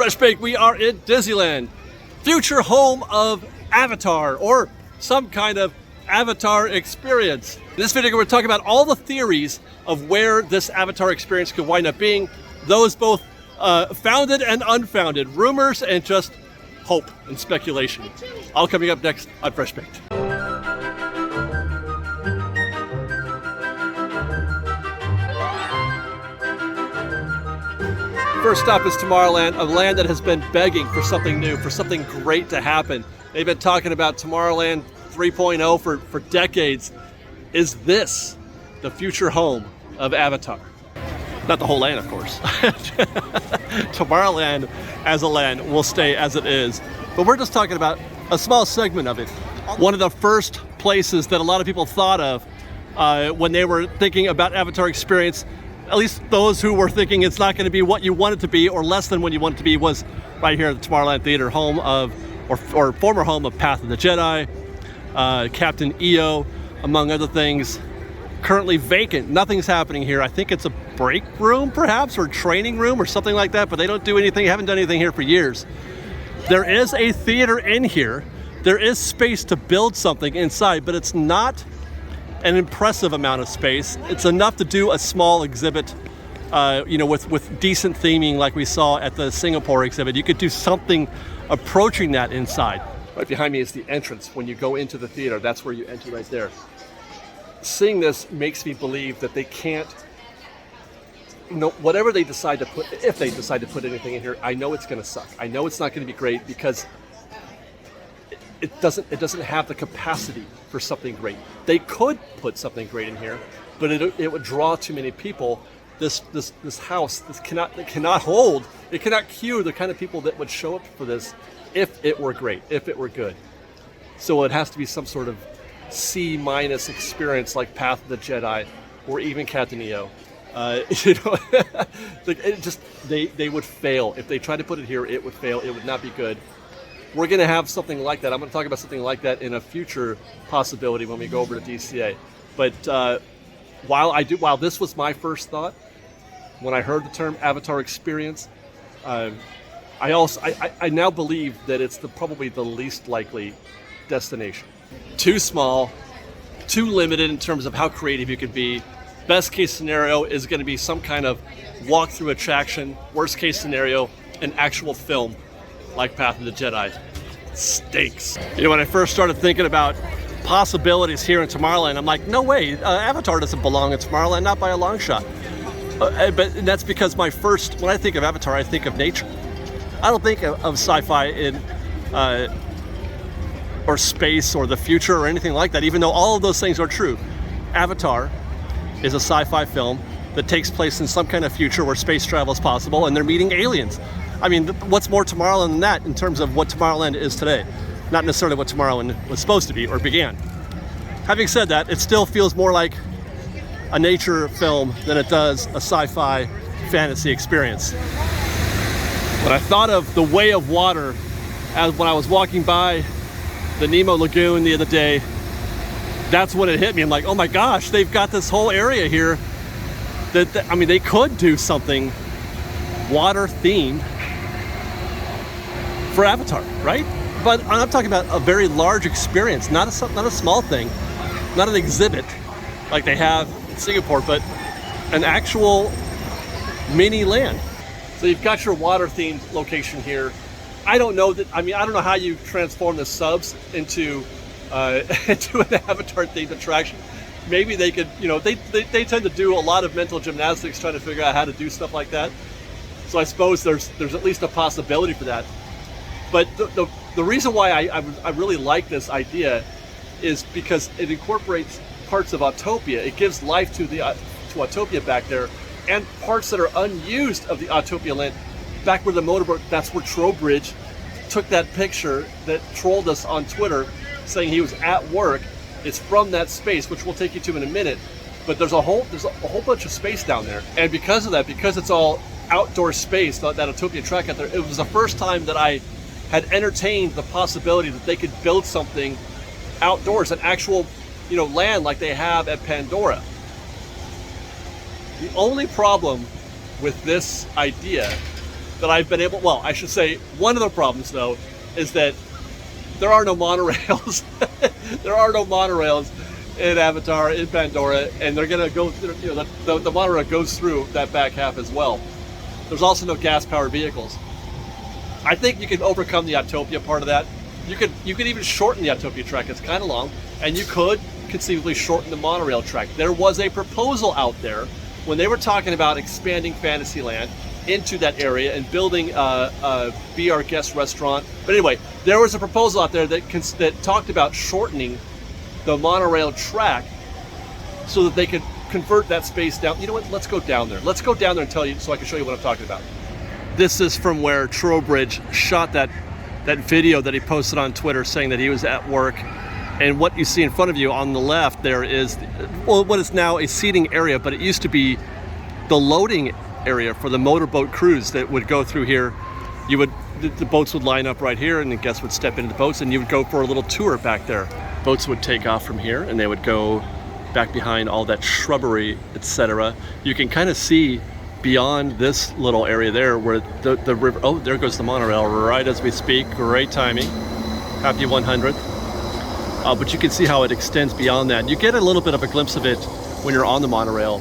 Fresh Baked, we are in Disneyland, future home of Avatar, or some kind of Avatar experience. In this video, we're talking about all the theories of where this Avatar experience could wind up being, those both founded and unfounded, rumors and just hope and speculation. All coming up next on Fresh Baked. First stop is Tomorrowland, a land that has been begging for something new, for something great to happen. They've been talking about Tomorrowland 3.0 for decades. Is this the future home of Avatar? Not the whole land, of course. Tomorrowland as a land will stay as it is. But we're just talking about a small segment of it. One of the first places that a lot of people thought of when they were thinking about Avatar experience, at least those who were thinking it's not going to be what you want it to be or less than what you want it to be, was right here at the Tomorrowland Theater, home of, or former home of Path of the Jedi, Captain EO, among other things. Currently vacant, nothing's happening here. I think it's a break room perhaps, or training room or something like that, but they don't do anything, haven't done anything here for years. There is a theater in here. There is space to build something inside, but it's not an impressive amount of space. It's enough to do a small exhibit, with decent theming like we saw at the Singapore exhibit. You could do something approaching that inside. Right behind me is the entrance. When you go into the theater, that's where you enter right there. Seeing this makes me believe that they can't, whatever they decide to put, if they decide to put anything in here, I know it's gonna suck. I know it's not gonna be great because it doesn't have the capacity for something great. They could put something great in here, but it would draw too many people. This house, cannot hold, it cannot queue the kind of people that would show up for this if it were great, if it were good. So it has to be some sort of C- experience like Path of the Jedi or even Captain EO. They would fail. If they tried to put it here, it would fail. It would not be good. We're going to have something like that. I'm going to talk about something like that in a future possibility when we go over to DCA. But while this was my first thought, when I heard the term Avatar experience, I now believe that it's probably the least likely destination. Too small, too limited in terms of how creative you can be. Best case scenario is going to be some kind of walk-through attraction. Worst case scenario, an actual film like Path of the Jedi. Stinks. When I first started thinking about possibilities here in Tomorrowland, I'm like, no way, Avatar doesn't belong in Tomorrowland, not by a long shot. But that's because when I think of Avatar, I think of nature. I don't think of sci-fi or space or the future or anything like that, even though all of those things are true. Avatar is a sci-fi film that takes place in some kind of future where space travel is possible and they're meeting aliens. I mean, what's more Tomorrowland than that in terms of what Tomorrowland is today? Not necessarily what Tomorrowland was supposed to be or began. Having said that, it still feels more like a nature film than it does a sci-fi fantasy experience. When I thought of the way of water when I was walking by the Nemo Lagoon the other day, that's when it hit me. I'm like, oh my gosh, they've got this whole area here they could do something water themed for Avatar, right? But I'm talking about a very large experience, not a small thing, not an exhibit like they have in Singapore, but an actual mini land. So you've got your water themed location here. I don't know how you transform the subs into an Avatar themed attraction. Maybe they could, they tend to do a lot of mental gymnastics trying to figure out how to do stuff like that. So I suppose there's at least a possibility for that. But the reason why I really like this idea is because it incorporates parts of Autopia. It gives life to Autopia back there, and parts that are unused of the Autopia land. Back where the motorboat, that's where Trowbridge took that picture that trolled us on Twitter saying he was at work. It's from that space, which we'll take you to in a minute. But there's a whole bunch of space down there. And because of that, because it's all outdoor space, that Autopia track out there, it was the first time that I had entertained the possibility that they could build something outdoors, an actual, land like they have at Pandora. The only problem with this idea that I've been able, well, I should say one of the problems though is that there are no monorails. There are no monorails in Avatar, in Pandora, and they're gonna go, you know, the monorail goes through that back half as well. There's also no gas-powered vehicles. I think you can overcome the Autopia part of that. You could even shorten the Autopia track. It's kind of long, and you could conceivably shorten the monorail track. There was a proposal out there when they were talking about expanding Fantasyland into that area and building a Be Our Guest restaurant. But anyway, there was a proposal out there that talked about shortening the monorail track so that they could convert that space down. You know what? Let's go down there. Let's go down there and tell you, so I can show you what I'm talking about. This is from where Trowbridge shot that video that he posted on Twitter saying that he was at work. And what you see in front of you on the left there is, well, what is now a seating area, but it used to be the loading area for the motorboat cruise that would go through here. The boats would line up right here, and the guests would step into the boats, and you would go for a little tour back there. Boats would take off from here, and they would go back behind all that shrubbery, etc. You can kind of see beyond this little area there where the river, oh, there goes the monorail right as we speak. Great timing. Happy 100th. But you can see how it extends beyond that. You get a little bit of a glimpse of it when you're on the monorail.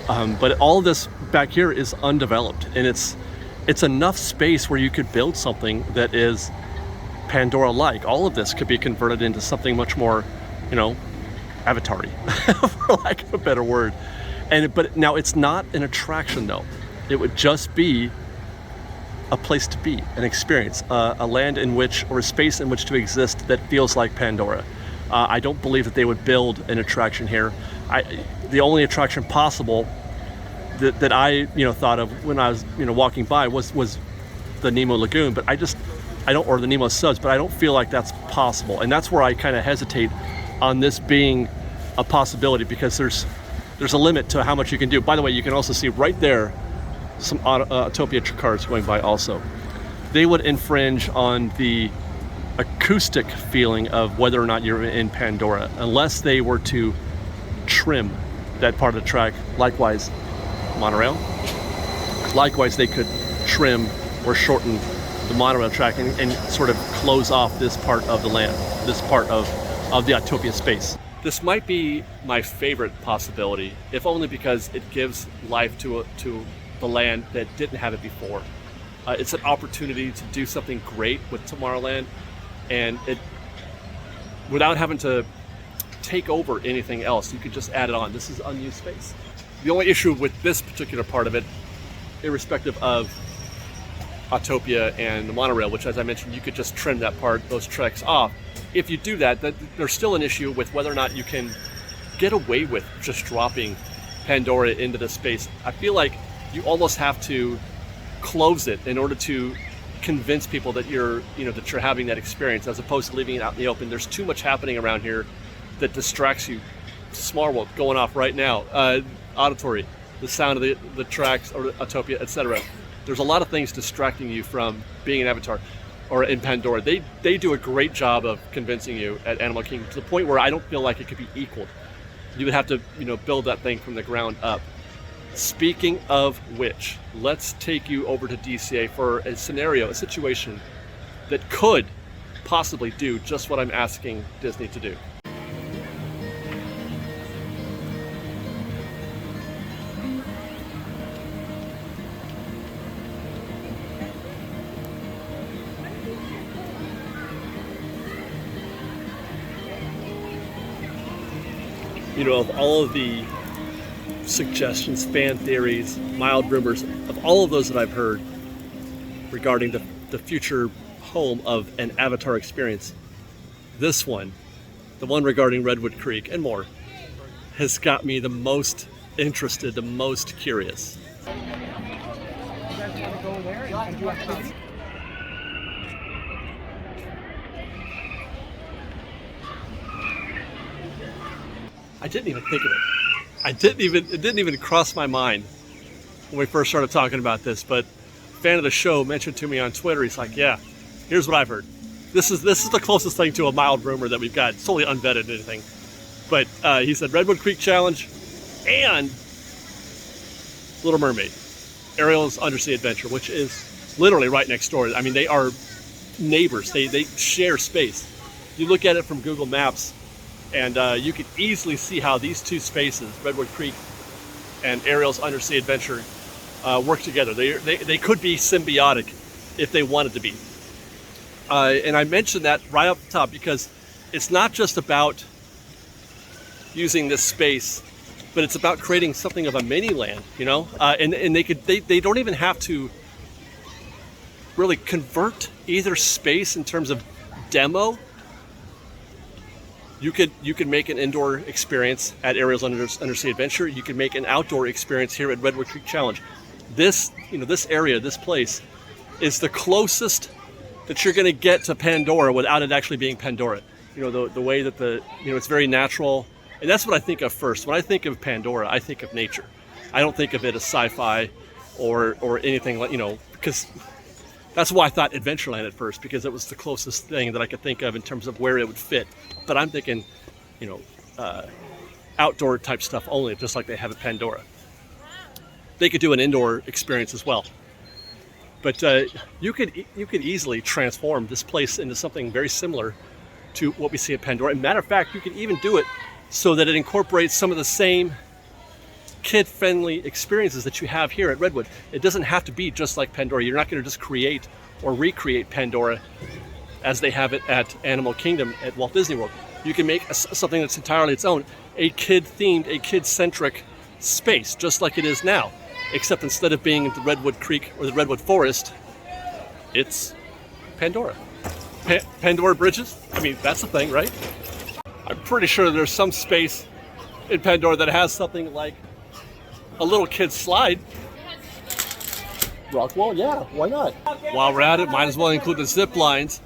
But all of this back here is undeveloped, and it's enough space where you could build something that is Pandora-like. All of this could be converted into something much more, you know, Avatar-y, for lack of a better word. But now it's not an attraction though. It would just be a place to be, an experience, a land in which, or a space in which to exist that feels like Pandora. I don't believe that they would build an attraction here. The only attraction possible that I thought of when I was walking by was the Nemo Lagoon, but I don't, or the Nemo Subs, but I don't feel like that's possible, and that's where I kind of hesitate on this being a possibility, because there's a limit to how much you can do. By the way, you can also see right there some Autopia cars going by also. They would infringe on the acoustic feeling of whether or not you're in Pandora, unless they were to trim that part of the track. Likewise, monorail. Likewise, they could trim or shorten the monorail track and sort of close off this part of the land, this part of the Autopia space. This might be my favorite possibility, if only because it gives life to the land that didn't have it before. It's an opportunity to do something great with Tomorrowland, and it, without having to take over anything else, you could just add it on. This is unused space. The only issue with this particular part of it, irrespective of Autopia and the monorail, which, as I mentioned, you could just trim that part, those tracks off. If you do that, there's still an issue with whether or not you can get away with just dropping Pandora into the space. I feel like you almost have to close it in order to convince people that you're having that experience, as opposed to leaving it out in the open. There's too much happening around here that distracts you. Smart World going off right now. Auditory, the sound of the tracks, or Autopia, etc. There's a lot of things distracting you from being an Avatar or in Pandora. They do a great job of convincing you at Animal Kingdom, to the point where I don't feel like it could be equaled. You would have to build that thing from the ground up. Speaking of which, let's take you over to DCA for a scenario, a situation that could possibly do just what I'm asking Disney to do. Of all of the suggestions, fan theories, mild rumors, of all of those that I've heard regarding the future home of an Avatar experience, this one, the one regarding Redwood Creek and more, has got me the most interested, the most curious. I didn't even think of it. It didn't even cross my mind when we first started talking about this, but a fan of the show mentioned to me on Twitter, he's like, yeah, here's what I've heard. This is the closest thing to a mild rumor that we've got. It's totally unvetted anything. But he said Redwood Creek Challenge and Little Mermaid. Ariel's Undersea Adventure, which is literally right next door. I mean, they are neighbors. They share space. You look at it from Google Maps, and you can easily see how these two spaces, Redwood Creek and Ariel's Undersea Adventure, work together. They could be symbiotic if they wanted to be. And I mentioned that right up the top because it's not just about using this space, but it's about creating something of a mini land, you know. And they don't even have to really convert either space in terms of demo. You could make an indoor experience at Ariel's Undersea Adventure. You could make an outdoor experience here at Redwood Creek Challenge. This area, this place, is the closest that you're going to get to Pandora without it actually being Pandora. You know, the way that it's very natural. And that's what I think of first. When I think of Pandora, I think of nature. I don't think of it as sci-fi or anything like, because that's why I thought Adventureland at first, because it was the closest thing that I could think of in terms of where it would fit. But I'm thinking, outdoor type stuff only, just like they have at Pandora. They could do an indoor experience as well. But you could easily transform this place into something very similar to what we see at Pandora. As a matter of fact, you could even do it so that it incorporates some of the same kid-friendly experiences that you have here at Redwood. It doesn't have to be just like Pandora. You're not going to just create or recreate Pandora as they have it at Animal Kingdom at Walt Disney World. You can make something that's entirely its own, a kid-themed, a kid-centric space, just like it is now. Except instead of being the Redwood Creek or the Redwood Forest, it's Pandora. Pandora Bridges? I mean, that's a thing, right? I'm pretty sure there's some space in Pandora that has something like a little kid's slide. Rock wall, yeah, why not? While we're at it, might as well include the zip lines.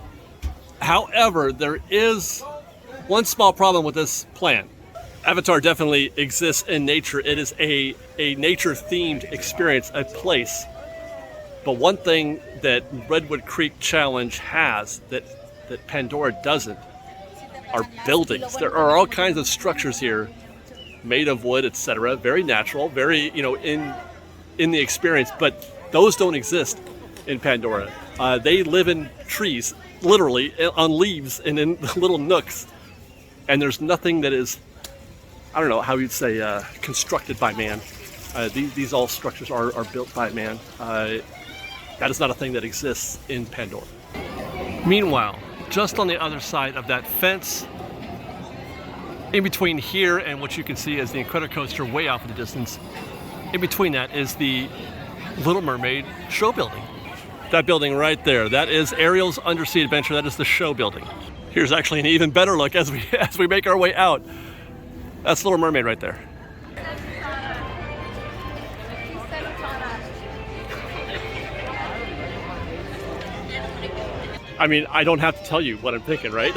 However, there is one small problem with this plan. Avatar definitely exists in nature. It is a nature-themed experience, a place. But one thing that Redwood Creek Challenge has that Pandora doesn't are buildings. There are all kinds of structures here made of wood, etc. Very natural, very, in the experience, but those don't exist in Pandora. They live in trees, literally, on leaves and in little nooks. And there's nothing that is, I don't know how you'd say, constructed by man. These all structures are built by man. That is not a thing that exists in Pandora. Meanwhile, just on the other side of that fence, in between here and what you can see as the Incredicoaster way off in the distance, in between that is the Little Mermaid show building. That building right there, that is Ariel's Undersea Adventure. That is the show building. Here's actually an even better look as we make our way out. That's Little Mermaid right there. I mean, I don't have to tell you what I'm thinking, right?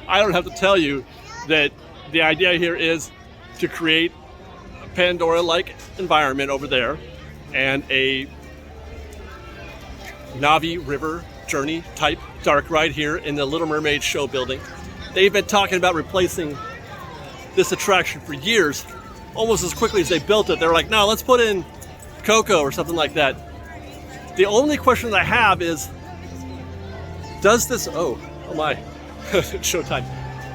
I don't have to tell you that the idea here is to create a Pandora-like environment over there and a Navi River journey type dark ride here in the Little Mermaid show building. They've been talking about replacing this attraction for years. Almost as quickly as they built it, they're like, no, let's put in Coco or something like that. The only question that I have is, does this, oh my, showtime.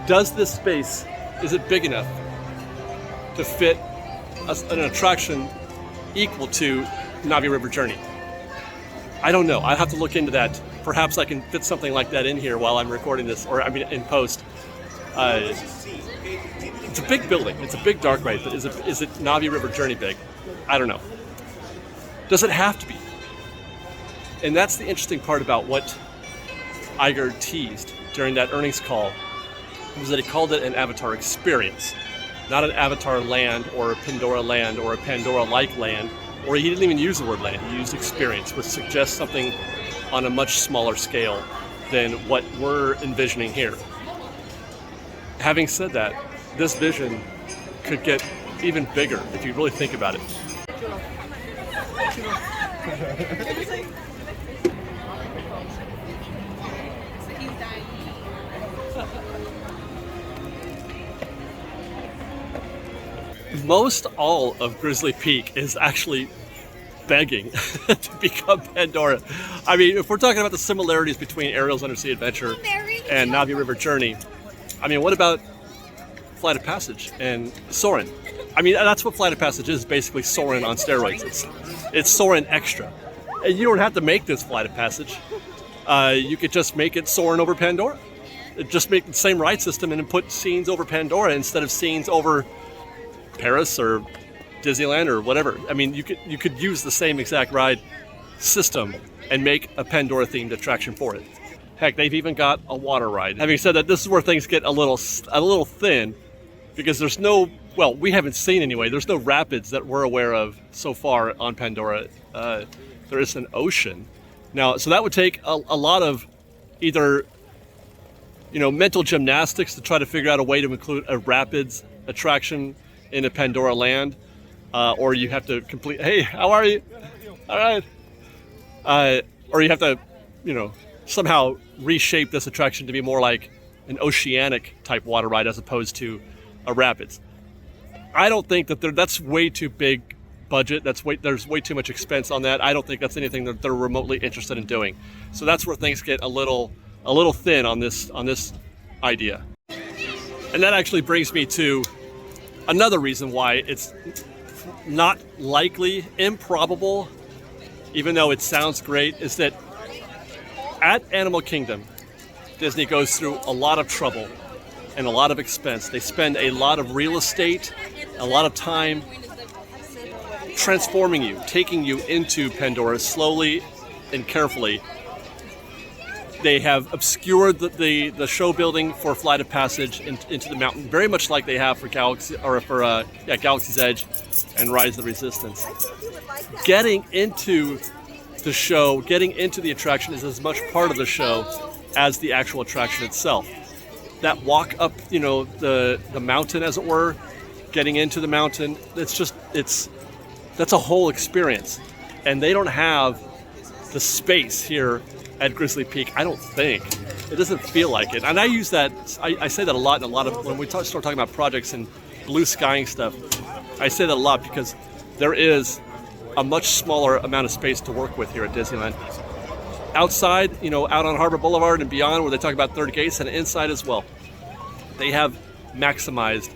Does this space, is it big enough to fit an attraction equal to Navi River Journey? I don't know. I'll have to look into that. Perhaps I can fit something like that in here while I'm recording this, or I mean in post. It's a big building. It's a big dark ride, but is it Navi River Journey big? I don't know. Does it have to be? And that's the interesting part about what Iger teased during that earnings call, was that he called it an Avatar experience, not an Avatar land or a Pandora land or a Pandora-like land, or he didn't even use the word land, he used experience, which suggests something on a much smaller scale than what we're envisioning here. Having said that, this vision could get even bigger if you really think about it. Most all of Grizzly Peak is actually begging to become Pandora. I mean, if we're talking about the similarities between Ariel's Undersea Adventure and Navi River Journey, I mean, what about Flight of Passage and Soarin'? I mean, that's what Flight of Passage is, basically Soarin' on steroids. It's Soarin' extra. And you don't have to make this Flight of Passage. You could just make it Soarin' over Pandora. Just make the same ride system and then put scenes over Pandora instead of scenes over Paris or Disneyland or whatever. I mean, you could use the same exact ride system and make a Pandora themed attraction for it. Heck, they've even got a water ride. Having said that, this is where things get a little thin, because there's no, well, we haven't seen anyway, there's no rapids that we're aware of so far on Pandora. There is an ocean. Now, so that would take a lot of either, you know, mental gymnastics to try to figure out a way to include a rapids attraction in a Pandora land, or you have to complete, hey, how are you? All right. Or you have to, you know, somehow reshape this attraction to be more like an oceanic type water ride as opposed to a rapids. I don't think that that's way too big budget. There's way too much expense on that. I don't think that's anything that they're remotely interested in doing. So that's where things get a little thin on this idea. And that actually brings me to another reason why it's not likely, improbable, even though it sounds great, is that at Animal Kingdom, Disney goes through a lot of trouble and a lot of expense. They spend a lot of real estate, a lot of time transforming you, taking you into Pandora slowly and carefully. They have obscured the show building for Flight of Passage into the mountain, very much like they have for Galaxy's Edge and Rise of the Resistance. Getting into the show, getting into the attraction is as much part of the show as the actual attraction itself. That walk up, you know, the mountain, as it were, getting into the mountain, that's a whole experience. And they don't have the space here at Grizzly Peak, I don't think. It doesn't feel like it. And I use that, I say that a lot in a lot of, when we start talking about projects and blue skying stuff, I say that a lot because there is a much smaller amount of space to work with here at Disneyland. Outside, you know, out on Harbor Boulevard and beyond, where they talk about 30 gates, and inside as well, they have maximized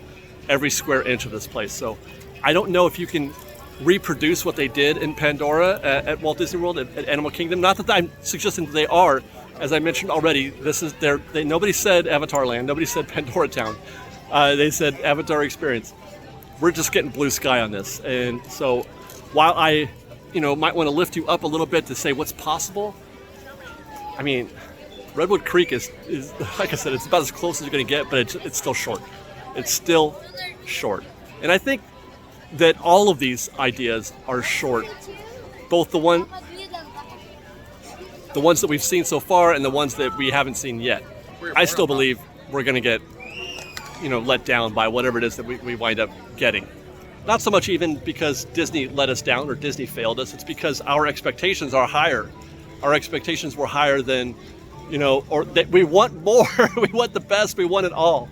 every square inch of this place. So I don't know if you can reproduce what they did in Pandora at Walt Disney World, at Animal Kingdom. Not that I'm suggesting that they are. As I mentioned already, this is nobody said Avatar Land, nobody said Pandora Town. They said Avatar Experience. We're just getting blue sky on this. And so while I, you know, might want to lift you up a little bit to say what's possible, I mean, Redwood Creek is like I said, it's about as close as you're going to get, but it's still short. It's still short. And I think that all of these ideas are short, both the ones that we've seen so far and the ones that we haven't seen yet. I still believe we're going to get, you know, let down by whatever it is that we wind up getting. Not so much even because Disney let us down or Disney failed us. It's because our expectations are higher. Our expectations were higher than, you know, or that we want more. We want the best. We want it all.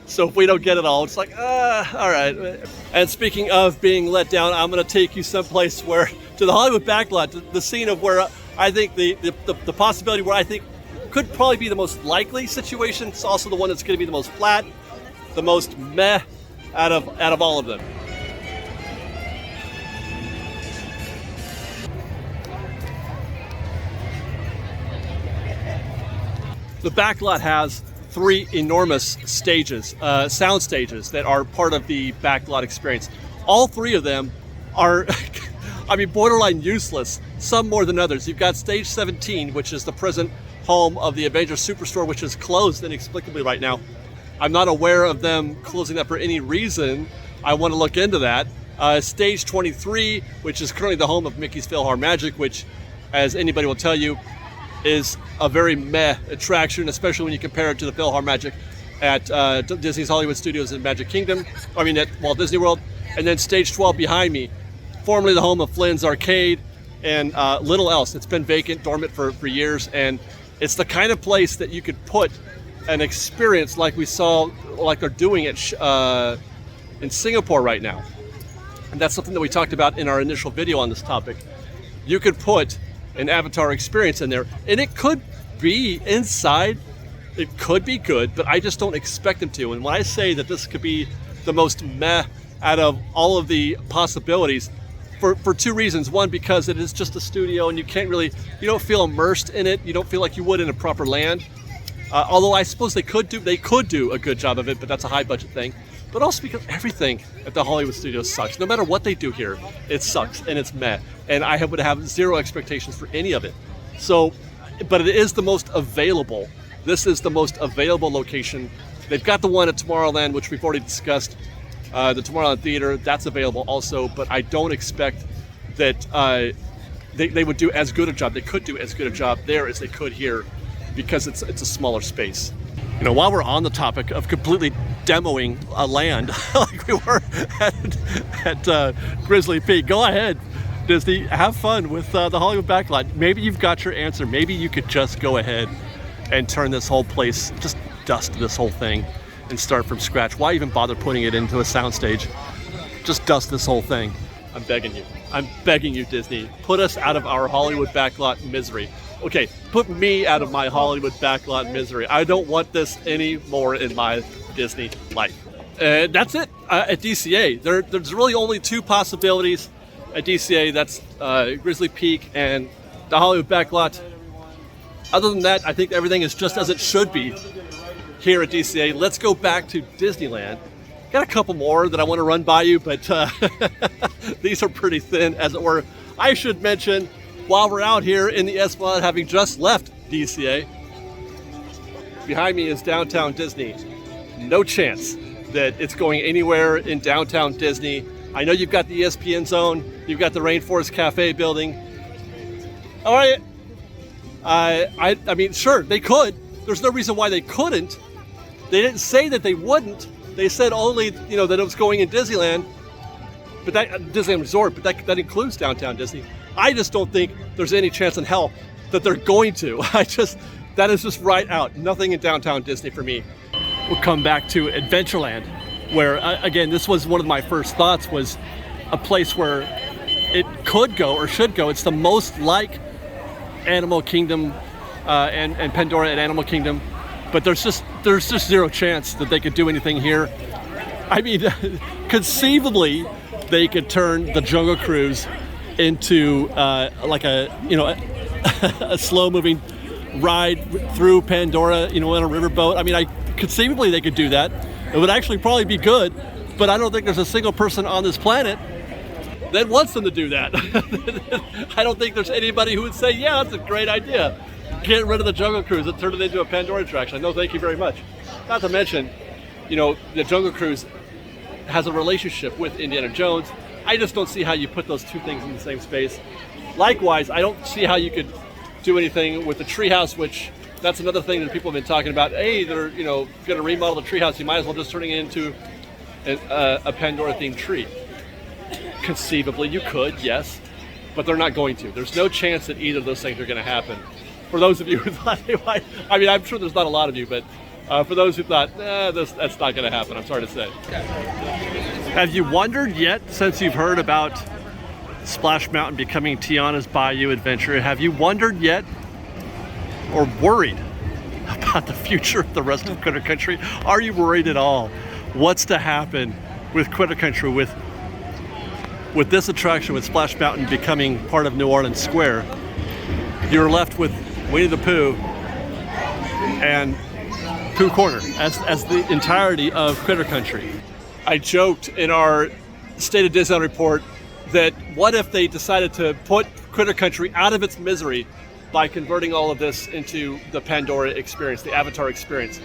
So if we don't get it all, it's like, all right. And speaking of being let down, I'm going to take you someplace to the Hollywood Backlot, the scene of where I think the possibility where I think could probably be the most likely situation. It's also the one that's going to be the most flat, the most meh out of all of them. The Backlot has 3 enormous stages, sound stages that are part of the Backlot experience. All 3 of them are, I mean, borderline useless, some more than others. You've got stage 17, which is the present home of the Avengers Superstore, which is closed inexplicably right now. I'm not aware of them closing that for any reason. I want to look into that. Stage 23, which is currently the home of Mickey's PhilharMagic, which, as anybody will tell you, is a very meh attraction, especially when you compare it to the PhilharMagic at Disney's Hollywood Studios and Magic Kingdom, at Walt Disney World. And then stage 12 behind me, formerly the home of Flynn's Arcade and little else. It's been vacant, dormant for years, and it's the kind of place that you could put an experience like we saw, like they're doing it in Singapore right now. And that's something that we talked about in our initial video on this topic. you could put an Avatar experience in there, and it could be inside. It could be good, but I just don't expect them to. And when I say that this could be the most meh out of all of the possibilities, for two reasons. One, because it is just a studio and you don't feel immersed in it. You don't feel like you would in a proper land. Although I suppose they could do a good job of it, but that's a high budget thing. But also because everything at the Hollywood Studios sucks. No matter what they do here, it sucks and it's meh. And I would have zero expectations for any of it. So, but it is the most available. This is the most available location. They've got the one at Tomorrowland, which we've already discussed. The Tomorrowland Theater, that's available also, but I don't expect that they would do as good a job. They could do as good a job there as they could here because it's a smaller space. You know, while we're on the topic of completely demoing a land like we were at Grizzly Peak, go ahead, Disney, have fun with the Hollywood Backlot. Maybe you've got your answer. Maybe you could just go ahead and turn this whole place, just dust this whole thing and start from scratch. Why even bother putting it into a soundstage? Just dust this whole thing. I'm begging you. I'm begging you, Disney. Put us out of our Hollywood Backlot misery. Okay, put me out of my Hollywood Backlot misery. I don't want this anymore in my Disney life. That's it at DCA. There's really only two possibilities at DCA. That's Grizzly Peak and the Hollywood Backlot. Other than that, I think everything is just as it should be here at DCA. Let's go back to Disneyland. Got a couple more that I want to run by you, but these are pretty thin, as it were. I should mention, while we're out here in the Esplanade, having just left DCA, behind me is Downtown Disney. No chance that it's going anywhere in Downtown Disney. I know you've got the ESPN Zone, you've got the Rainforest Cafe building. All right, I mean, sure, they could. There's no reason why they couldn't. They didn't say that they wouldn't. They said only, that it was going in Disneyland, but Disneyland Resort, but that includes Downtown Disney. I just don't think there's any chance in hell that they're going to. That is just right out. Nothing in Downtown Disney for me. We'll come back to Adventureland, where again, this was one of my first thoughts, was a place where it could go or should go. It's the most like Animal Kingdom and Pandora at Animal Kingdom, but there's just zero chance that they could do anything here. I mean, conceivably, they could turn the Jungle Cruise into like a slow-moving ride through Pandora, in a riverboat. I mean, conceivably they could do that. It would actually probably be good, but I don't think there's a single person on this planet that wants them to do that. I don't think there's anybody who would say, yeah, that's a great idea. Get rid of the Jungle Cruise and turn it into a Pandora attraction. No, thank you very much. Not to mention, the Jungle Cruise has a relationship with Indiana Jones. I just don't see how you put those two things in the same space. Likewise, I don't see how you could do anything with the treehouse, which that's another thing that people have been talking about. Hey, they're going to remodel the treehouse. You might as well just turn it into a Pandora-themed tree. Conceivably, you could, yes, but they're not going to. There's no chance that either of those things are going to happen. For those of you who thought they might, I mean, I'm sure there's not a lot of you, but for those who thought, that's not going to happen, I'm sorry to say. Have you wondered yet, since you've heard about Splash Mountain becoming Tiana's Bayou Adventure, have you wondered yet or worried about the future of the rest of Critter Country? Are you worried at all? What's to happen with Critter Country, with this attraction, with Splash Mountain becoming part of New Orleans Square? You're left with Winnie the Pooh and Pooh Corner as the entirety of Critter Country. I joked in our State of Disneyland report that what if they decided to put Critter Country out of its misery by converting all of this into the Pandora experience, the Avatar experience.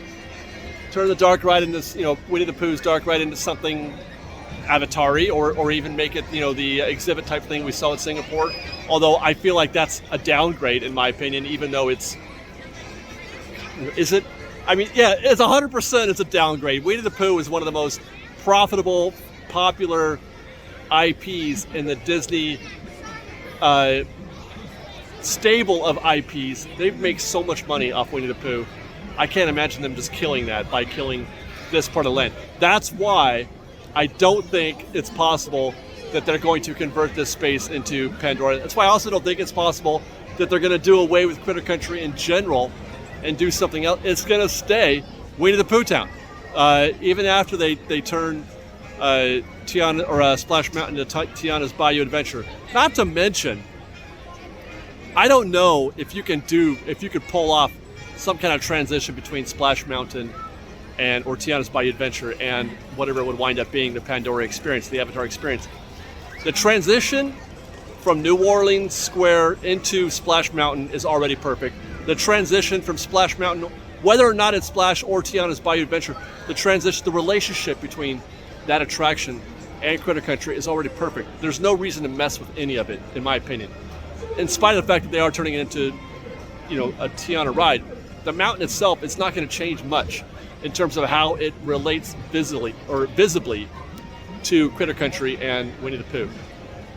Turn the dark ride into, Winnie the Pooh's dark ride into something Avatar-y, or even make it, the exhibit type thing we saw in Singapore. Although I feel like that's a downgrade in my opinion, even though is it? I mean, yeah, it's 100%. It's a downgrade. Winnie the Pooh is one of the most profitable, popular IPs in the Disney stable of IPs. They make so much money off Winnie the Pooh. I can't imagine them just killing that by killing this part of the land. That's why I don't think it's possible that they're going to convert this space into Pandora. That's why I also don't think it's possible that they're going to do away with Critter Country in general and do something else. It's going to stay Winnie the Pooh Town. Even after they turn Tiana or Splash Mountain to Tiana's Bayou Adventure. Not to mention, I don't know if you could pull off some kind of transition between Splash Mountain or Tiana's Bayou Adventure and whatever it would wind up being, the Pandora experience, the Avatar experience. The transition from New Orleans Square into Splash Mountain is already perfect. The transition from Splash Mountain, whether or not it's Splash or Tiana's Bayou Adventure, the relationship between that attraction and Critter Country is already perfect. There's no reason to mess with any of it, in my opinion. In spite of the fact that they are turning it into, a Tiana ride, the mountain itself, it's not going to change much in terms of how it relates visibly to Critter Country and Winnie the Pooh.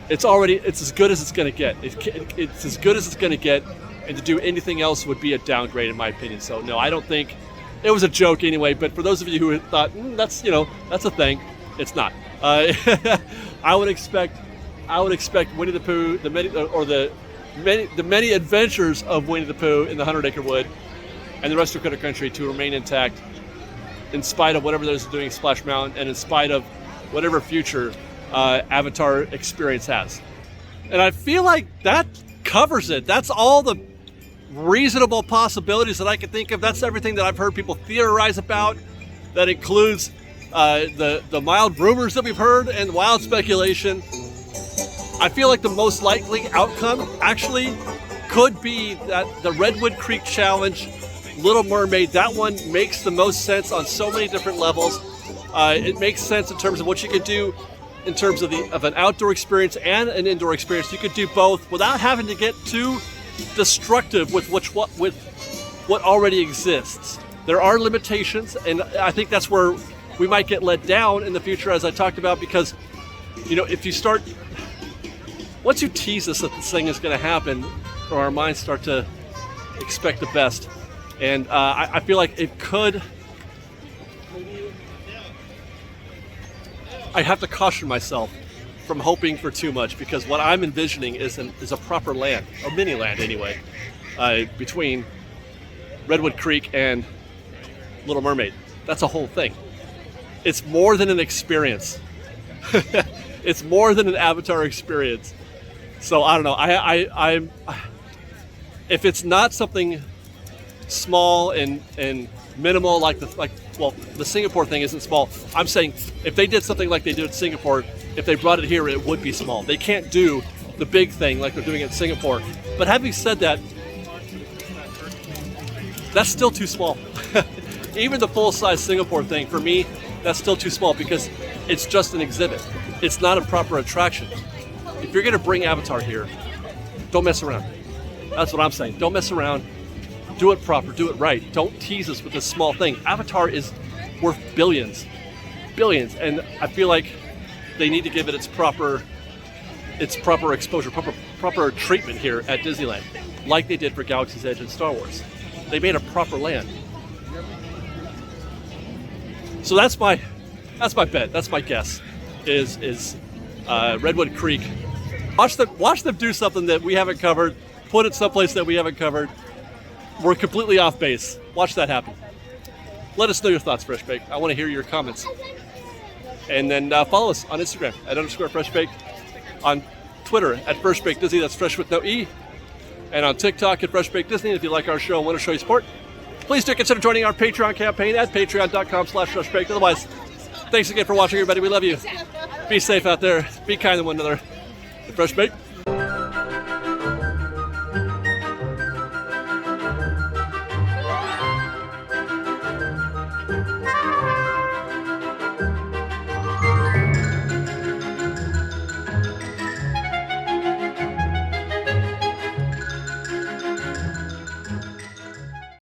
It's as good as it's going to get. It's as good as it's going to get, and to do anything else would be a downgrade, in my opinion. So no, I don't think it was a joke anyway. But for those of you who thought that's a thing, it's not. I would expect Winnie the Pooh, the many adventures of Winnie the Pooh in the 100-acre wood, and the rest of Critter Country to remain intact, in spite of whatever they're doing in Splash Mountain, and in spite of whatever future Avatar experience has. And I feel like that covers it. That's all the reasonable possibilities that I can think of. That's everything that I've heard people theorize about. That includes the mild rumors that we've heard and wild speculation. I feel like the most likely outcome actually could be that the Redwood Creek Challenge, Little Mermaid, that one makes the most sense on so many different levels. It makes sense in terms of what you could do in terms of an outdoor experience and an indoor experience. You could do both without having to get too destructive with what already exists. There are limitations, and I think that's where we might get let down in the future, as I talked about, because if you start, once you tease us that this thing is going to happen, or our minds start to expect the best, and I feel like it could. I have to caution myself from hoping for too much, because what I'm envisioning is a proper land, a mini land anyway, between Redwood Creek and Little Mermaid. That's a whole thing. It's more than an experience. It's more than an Avatar experience. So I don't know. I'm if it's not something small and minimal like the Singapore thing isn't small. I'm saying if they did something like they did in Singapore, if they brought it here, it would be small. They can't do the big thing like they're doing in Singapore. But having said that, that's still too small. Even the full-size Singapore thing, for me, that's still too small because it's just an exhibit. It's not a proper attraction. If you're going to bring Avatar here, don't mess around. That's what I'm saying. Don't mess around. Do it proper. Do it right. Don't tease us with this small thing. Avatar is worth billions. Billions. And I feel like they need to give it its proper exposure, proper treatment here at Disneyland, like they did for Galaxy's Edge and Star Wars. They made a proper land. So that's my bet. That's my guess. Is Redwood Creek. Watch them do something that we haven't covered. Put it someplace that we haven't covered. We're completely off base. Watch that happen. Let us know your thoughts, Fresh Baked. I want to hear your comments. And then follow us on Instagram at _FreshBaked, on Twitter at Fresh Baked Disney. That's fresh with no E. And on TikTok at Fresh Baked Disney. If you like our show and want to show your support, please do consider joining our Patreon campaign at patreon.com/FreshBaked. Otherwise, thanks again for watching, everybody. We love you. Be safe out there. Be kind to one another. Fresh Baked.